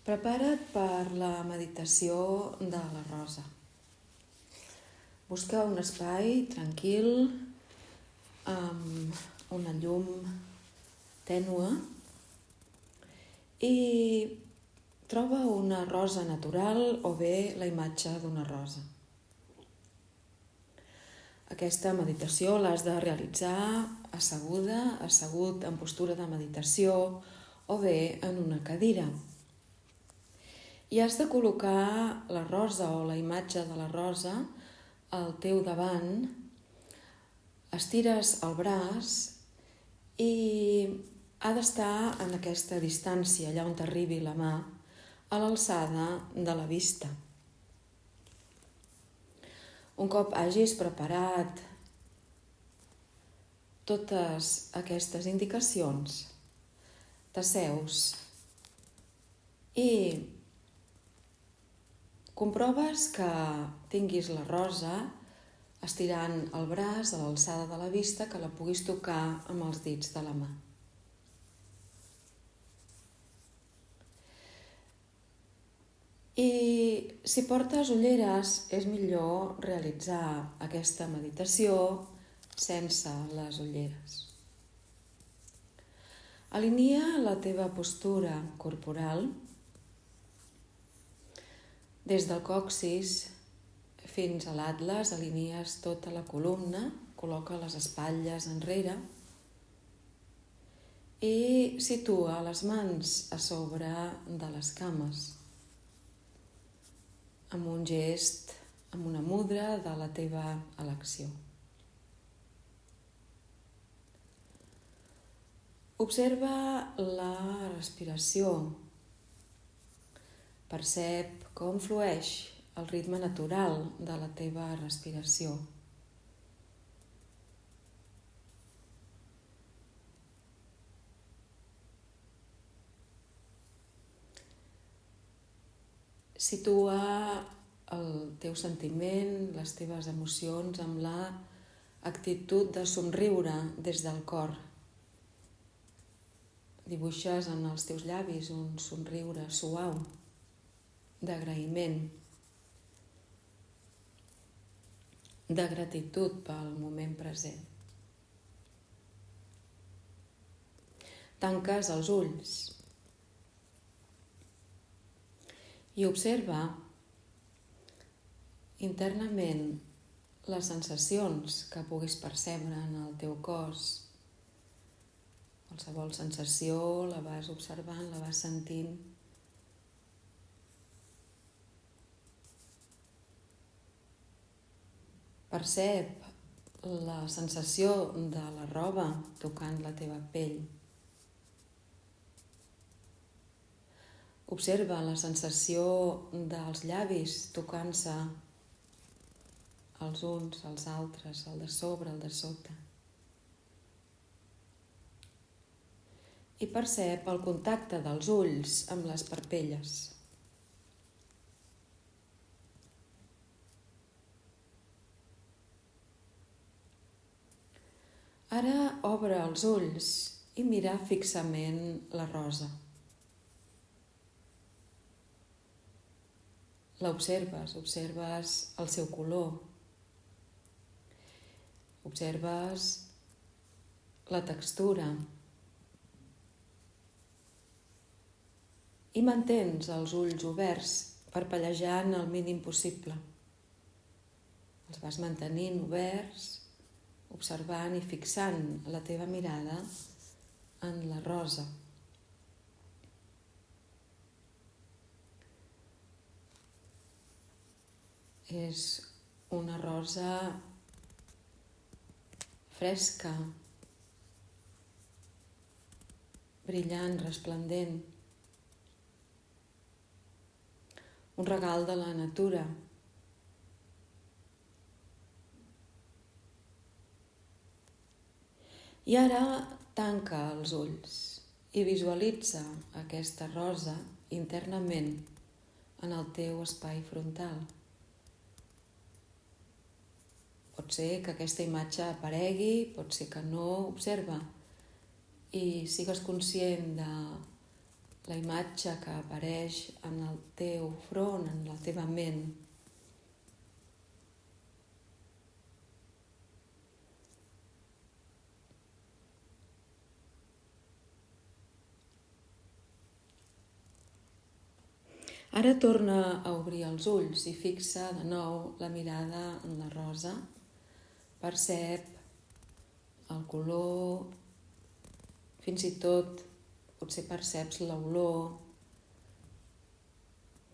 Prepara't per la meditació de la rosa. Busca un espai tranquil, amb una llum tènue i troba una rosa natural o bé la imatge d'una rosa. Aquesta meditació l'has de realitzar assegut en postura de meditació o bé en una cadira. I has de col·locar la rosa o la imatge de la rosa al teu davant, estires el braç i ha d'estar en aquesta distància, allà on t'arribi la mà, a l'alçada de la vista. Un cop hagis preparat totes aquestes indicacions, t'asseus i comproves que tinguis la rosa estirant el braç a l'alçada de la vista, que la puguis tocar amb els dits de la mà. I si portes ulleres, és millor realitzar aquesta meditació sense les ulleres. Alinea la teva postura corporal des del còccix fins a l'atles, alinees tota la columna, col·loca les espatlles enrere i situa les mans a sobre de les cames, amb un gest, amb una mudra de la teva elecció. Observa la respiració. Percep com flueix el ritme natural de la teva respiració. Situa el teu sentiment, les teves emocions amb la actitud de somriure des del cor. Dibuixes en els teus llavis un somriure suau, d'agraïment, de gratitud pel moment present. Tanques els ulls i observa internament les sensacions que puguis percebre en el teu cos. Qualsevol sensació la vas observant, la vas sentint. Percep la sensació de la roba tocant la teva pell. Observa la sensació dels llavis tocant-se els uns, els altres, el de sobre, el de sota. I percep el contacte dels ulls amb les parpelles. Ara obre els ulls i mira fixament la rosa. Observes el seu color. Observes la textura. I mantens els ulls oberts, parpellejant el mínim possible. Els vas mantenint oberts, observant i fixant la teva mirada en la rosa. És una rosa fresca, brillant, resplendent. Un regal de la natura. I ara tanca els ulls i visualitza aquesta rosa internament en el teu espai frontal. Pot ser que aquesta imatge aparegui, pot ser que no. Observa i sigues conscient de la imatge que apareix en el teu front, en la teva ment. Ara torna a obrir els ulls i fixa de nou la mirada en la rosa. Percep el color, fins i tot potser perceps l'olor.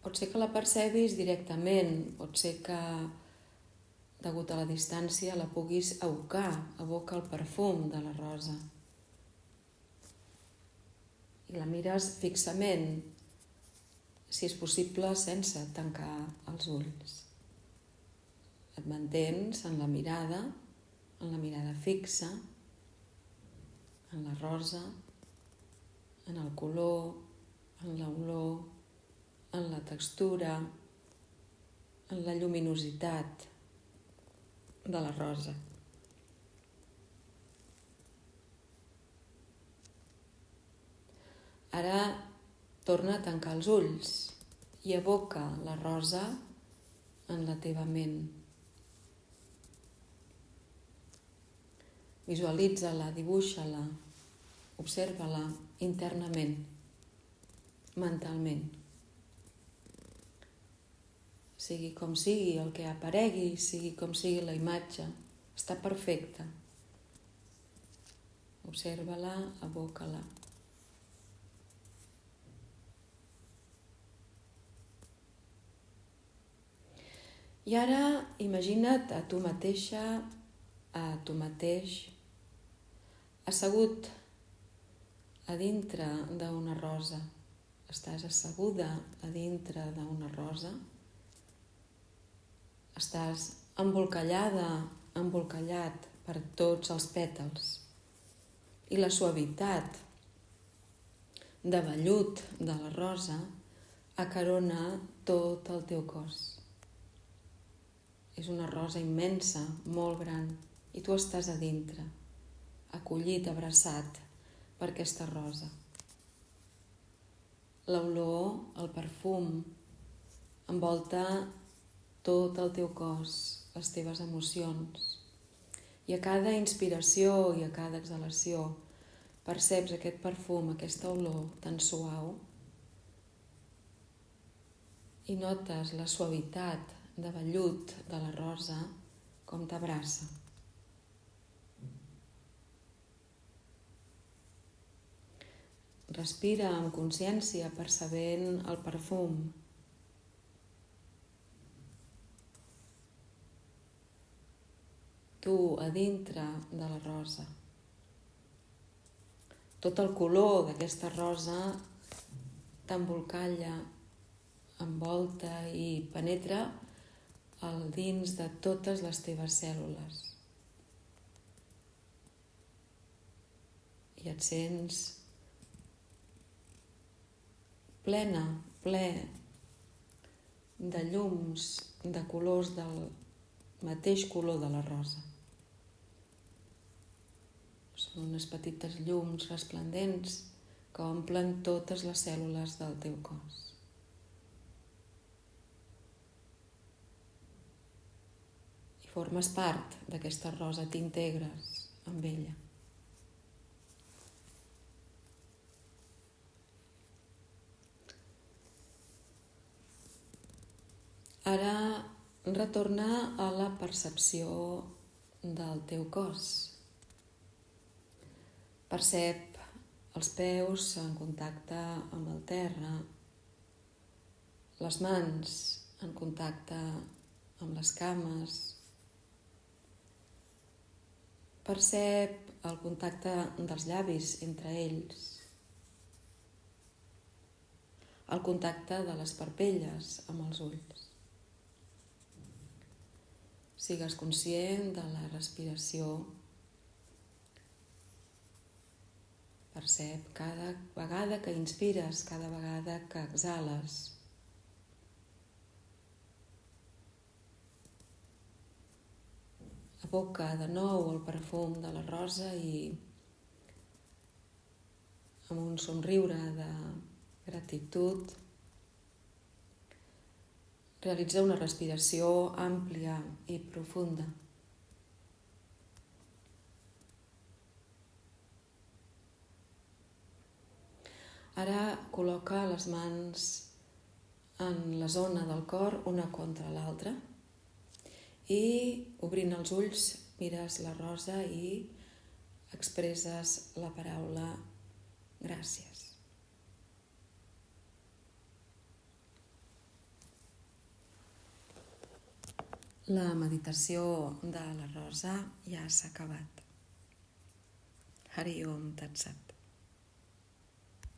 Pot ser que la percebis directament, pot ser que, degut a la distància, la puguis evocar, evoca el perfum de la rosa. I la mires fixament, si és possible, sense tancar els ulls. Et mantens en la mirada fixa, en la rosa, en el color, en l'olor, en la textura, en la lluminositat de la rosa. Ara torna a tancar els ulls i evoca la rosa en la teva ment. Visualitza-la, dibuixa-la, observa-la internament, mentalment. Sigui com sigui el que aparegui, sigui com sigui la imatge, està perfecta. Observa-la, evoca-la. I ara imagina't a tu mateixa, a tu mateix, assegut a dintre d'una rosa. Estàs asseguda a dintre d'una rosa. Estàs embolcallada, embolcallat per tots els pètals. I la suavitat de vellut de la rosa acarona tot el teu cos. És una rosa immensa, molt gran, i tu estàs a dintre, acollit, abraçat per aquesta rosa. L'olor, el perfum, envolta tot el teu cos, les teves emocions. I a cada inspiració i a cada exhalació perceps aquest perfum, aquesta olor tan suau, i notes la suavitat de vellut de la rosa com t'abraça. Respira amb consciència, percebent el perfum. Tu a dintre de la rosa. Tot el color d'aquesta rosa t'embolcalla, envolta i penetra al dins de totes les teves cèl·lules. I et sents ple de llums, de colors del mateix color de la rosa. Són unes petites llums resplendents que omplen totes les cèl·lules del teu cos. I formes part d'aquesta rosa, t'integres amb ella. Ara retorna a la percepció del teu cos. Percep els peus en contacte amb el terra, les mans en contacte amb les cames. Percep el contacte dels llavis entre ells, el contacte de les parpelles amb els ulls. Sigues conscient de la respiració. Percep cada vegada que inspires, cada vegada que exhales. Evoca de nou el perfum de la rosa i amb un somriure de gratitud. Realitza una respiració àmplia i profunda. Ara col·loca les mans en la zona del cor, una contra l'altra, i obrint els ulls mires la rosa i expresses la paraula gràcies. La meditació de la rosa ja s'ha acabat. Hari Om Tat Sat.